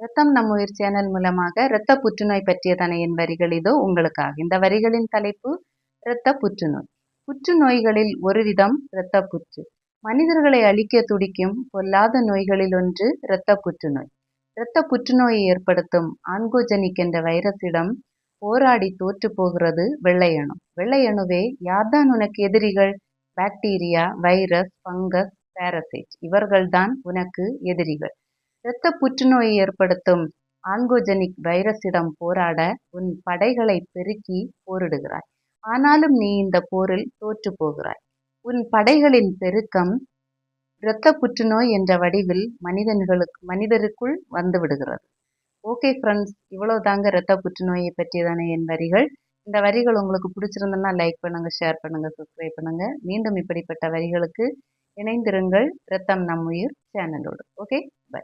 ரத்தம் நம் உயிர் சேனல் மூலமாக இரத்த புற்றுநோய் பற்றியதான என் வரிகள் இதோ உங்களுக்காக. இந்த வரிகளின் தலைப்பு இரத்த புற்றுநோய். புற்றுநோய்களில் ஒரு விதம் இரத்த புற்று. மனிதர்களை அழிக்க துடிக்கும் பொல்லாத நோய்களில் ஒன்று இரத்த புற்றுநோய். இரத்த புற்றுநோயை ஏற்படுத்தும் ஆன்கோஜெனிக் என்ற வைரஸிடம் போராடி தோற்று போகிறது வெள்ளையணு. வெள்ளையணுவே யார்தான் உனக்கு எதிரிகள்? பாக்டீரியா, வைரஸ், பங்கஸ், பாரசைட் இவர்கள்தான் உனக்கு எதிரிகள். இரத்த புற்றுநோயை ஏற்படுத்தும் ஆன்கோஜெனிக் வைரஸிடம் போராட உன் படைகளை பெருக்கி போரிடுகிறாய். ஆனாலும் நீ இந்த போரில் தோற்று போகிறாய். உன் படைகளின் பெருக்கம் இரத்த புற்றுநோய் என்ற வடிவில் மனிதருக்குள் வந்து விடுகிறது. ஓகே ஃப்ரெண்ட்ஸ், இவ்வளவு தாங்க இரத்த புற்றுநோயை பற்றியதான என் வரிகள். இந்த வரிகள் உங்களுக்கு பிடிச்சிருந்ததுன்னா லைக் பண்ணுங்க, ஷேர் பண்ணுங்க, சப்ஸ்கிரைப் பண்ணுங்க. மீண்டும் இப்படிப்பட்ட வரிகளுக்கு இணைந்திருங்கள் இரத்தம் நம் உயிர் சேனலோடு. Okay, by.